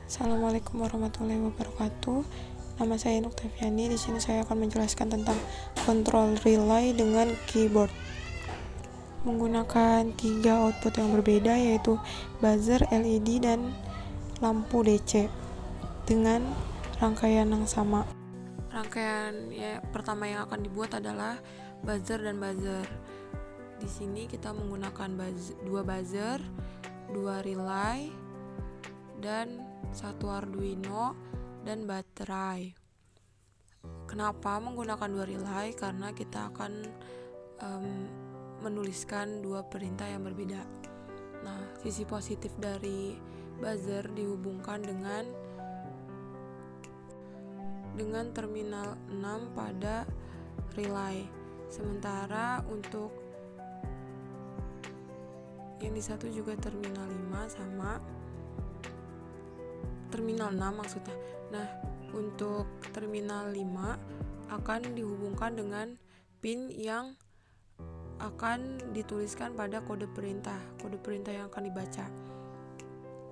Assalamualaikum warahmatullahi wabarakatuh. Nama saya Nuk Tafiani. Di sini saya akan menjelaskan tentang kontrol relay dengan keyboard. Menggunakan 3 output yang berbeda, yaitu buzzer, LED, dan lampu DC dengan rangkaian yang sama. Rangkaian pertama yang akan dibuat adalah buzzer dan buzzer. Di sini kita menggunakan 2 buzzer, 2 relay, dan 1 Arduino dan baterai. Kenapa menggunakan 2 relay? Karena kita akan menuliskan 2 perintah yang berbeda. Nah, sisi positif dari buzzer dihubungkan dengan terminal 6 pada relay. Sementara untuk yang di satu juga terminal 5 sama terminal 6 maksudnya. Nah, untuk terminal 5 akan dihubungkan dengan pin yang akan dituliskan pada kode perintah yang akan dibaca.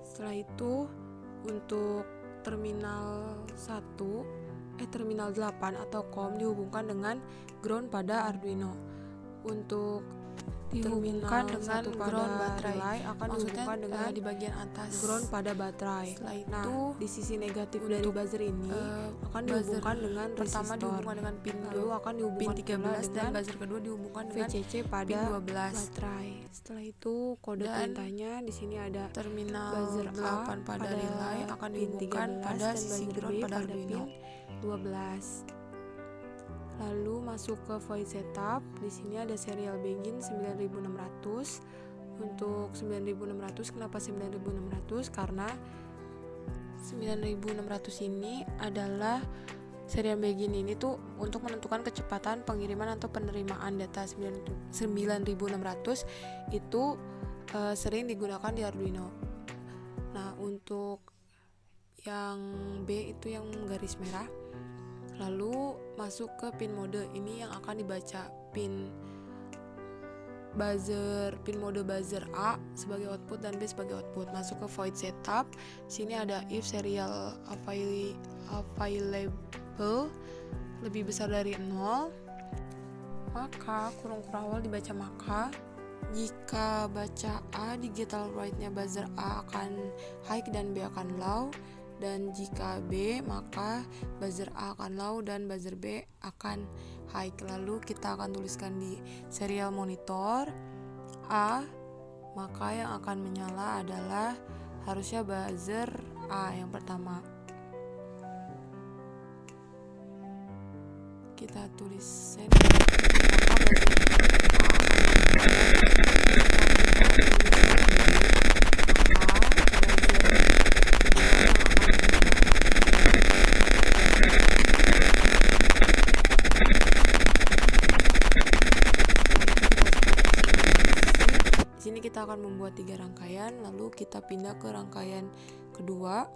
Setelah itu untuk terminal 8 atau COM dihubungkan dengan ground pada Arduino. Untuk dihubungkan dengan ground baterai akan dihubungkan dengan di bagian atas ground pada baterai. Setelah itu di sisi negatif dari buzzer ini akan dihubungkan dengan pertama resistor. dihubungkan dengan pin Lalu akan pin dihubungkan 13 dan dengan buzzer kedua dihubungkan dengan VCC pada pin 12. baterai. Setelah itu kode Dan perintahnya di sini ada Terminal buzzer 8 pada relay akan pin dihubungkan 13 pada dan sisi buzzer ground B pada Arduino. pin 12. Lalu masuk ke void setup. Di sini ada serial begin 9600. Untuk 9600, kenapa 9600? Karena 9600 ini adalah serial begin ini tuh untuk menentukan kecepatan pengiriman atau penerimaan data. 9600 itu sering digunakan di Arduino. Nah, untuk yang B itu yang garis merah. Lalu masuk ke pin mode, ini yang akan dibaca pin mode buzzer A sebagai output dan B sebagai output. Masuk ke void setup. Sini ada if serial available lebih besar dari 0, maka kurung kurawal dibaca maka. Jika baca A, digital write-nya buzzer A akan high dan B akan low. Dan jika B, maka buzzer A akan low dan buzzer B akan high. Lalu kita akan tuliskan di serial monitor A, maka yang akan menyala adalah harusnya buzzer A yang pertama. Kita tulis send, maka buzzer A kita akan membuat 3 rangkaian, lalu kita pindah ke rangkaian kedua.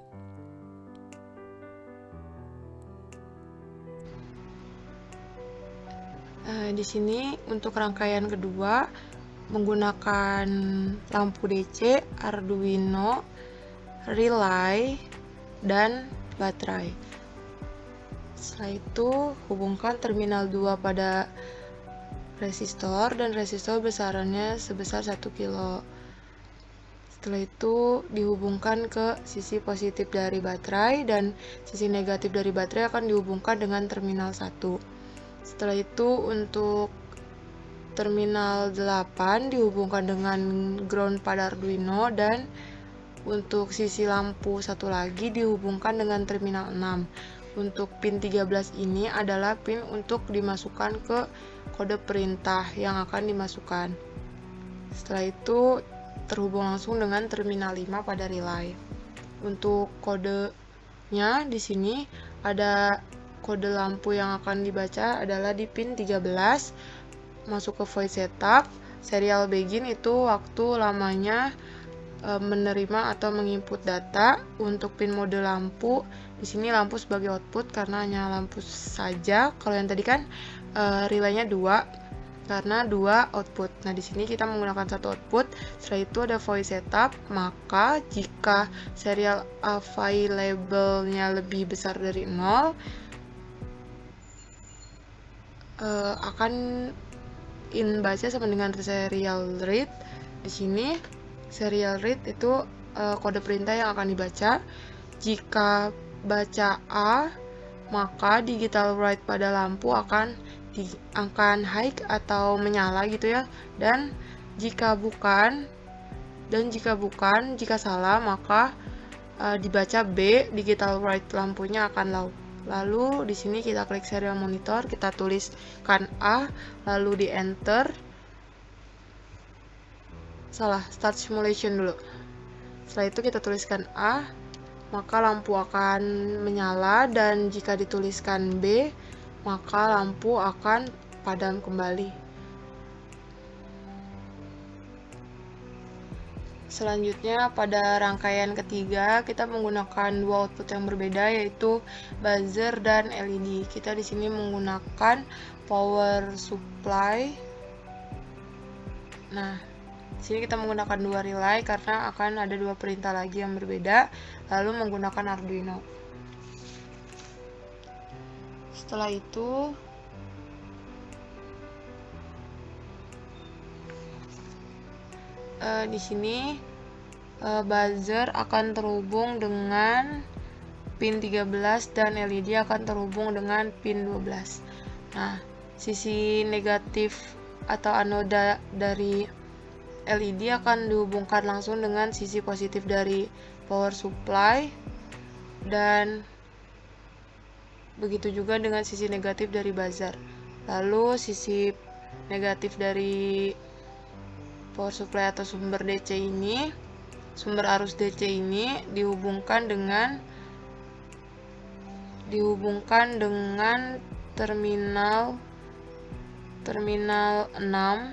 Di sini untuk rangkaian kedua menggunakan lampu DC, Arduino, relay, dan baterai. Setelah itu hubungkan terminal 2 pada resistor dan resistor besarannya sebesar 1 kilo. Setelah itu dihubungkan ke sisi positif dari baterai dan sisi negatif dari baterai akan dihubungkan dengan terminal 1. Setelah itu untuk terminal 8 dihubungkan dengan ground pada Arduino dan untuk sisi lampu satu lagi dihubungkan dengan terminal 6. Untuk pin 13 ini adalah pin untuk dimasukkan ke kode perintah yang akan dimasukkan. Setelah itu terhubung langsung dengan terminal 5 pada relay. Untuk kodenya di sini ada kode lampu yang akan dibaca adalah di pin 13. Masuk ke void setup. Serial begin itu waktu lamanya menerima atau menginput data. Untuk pin mode lampu, di sini lampu sebagai output karena hanya lampu saja. Kalau yang tadi kan relaynya 2. karena 2 output. Nah, di sini kita menggunakan 1 output. Setelah itu ada void setup, maka jika serial available-nya lebih besar dari 0, akan in baca sama dengan serial read. Di sini serial read itu kode perintah yang akan dibaca. Jika baca A, maka digital write pada lampu akan high atau menyala gitu ya. Dan jika salah, maka dibaca B, digital write lampunya akan low. Lalu di sini kita klik serial monitor, kita tuliskan A, lalu di enter. Start simulation dulu. Setelah itu kita tuliskan A, maka lampu akan menyala, dan jika dituliskan B, maka lampu akan padam kembali. Selanjutnya pada rangkaian ketiga kita menggunakan 2 output yang berbeda, yaitu buzzer dan LED. Kita di sini menggunakan power supply. Nah, di sini kita menggunakan 2 relay karena akan ada 2 perintah lagi yang berbeda, lalu menggunakan Arduino. Setelah itu di sini buzzer akan terhubung dengan pin 13 dan LED akan terhubung dengan pin 12. Nah, sisi negatif atau anoda dari LED akan dihubungkan langsung dengan sisi positif dari power supply, dan begitu juga dengan sisi negatif dari buzzer. Lalu sisi negatif dari power supply atau sumber arus DC ini dihubungkan dengan terminal 6.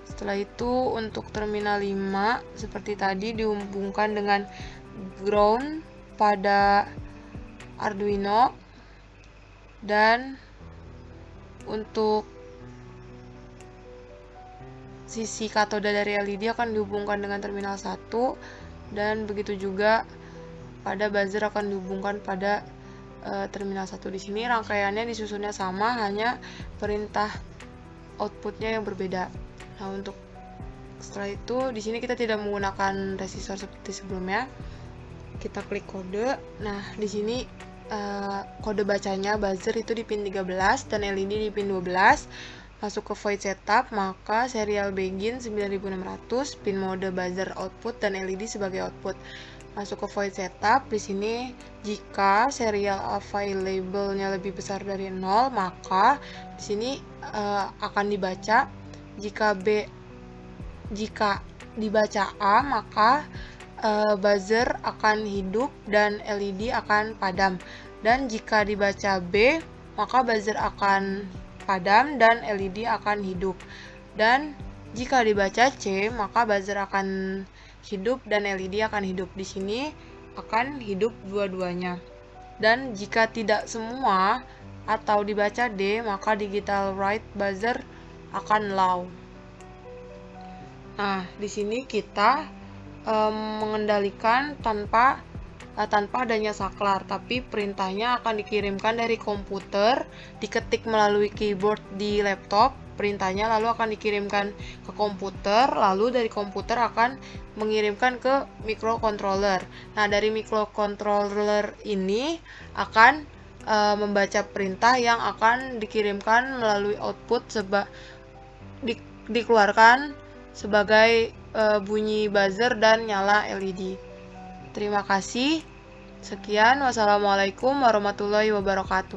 Setelah itu untuk terminal 5 seperti tadi dihubungkan dengan ground pada Arduino, dan untuk sisi katoda dari LED akan dihubungkan dengan terminal 1, dan begitu juga pada buzzer akan dihubungkan pada terminal 1. Di sini rangkaiannya disusunnya sama, hanya perintah outputnya yang berbeda. Nah, untuk setelah itu di sini kita tidak menggunakan resistor seperti sebelumnya. Kita klik kode. Nah, di sini kode bacanya buzzer itu di pin 13 dan LED di pin 12. Masuk ke void setup, maka serial begin 9600, pin mode buzzer output dan LED sebagai output. Masuk ke void setup, di sini jika serial available-nya lebih besar dari 0, maka di sini akan dibaca. Jika dibaca A, maka buzzer akan hidup dan LED akan padam. Dan jika dibaca B, maka buzzer akan padam dan LED akan hidup. Dan jika dibaca C, maka buzzer akan hidup dan LED akan hidup. Di sini akan hidup dua-duanya. Dan jika tidak semua atau dibaca D, maka digital write buzzer akan low. Nah, di sini kita mengendalikan tanpa adanya saklar, tapi perintahnya akan dikirimkan dari komputer, diketik melalui keyboard di laptop, perintahnya lalu akan dikirimkan ke komputer, lalu dari komputer akan mengirimkan ke microcontroller. Nah, dari microcontroller ini akan membaca perintah yang akan dikirimkan melalui output dikeluarkan sebagai bunyi buzzer dan nyala LED. Terima kasih. Sekian, wassalamualaikum warahmatullahi wabarakatuh.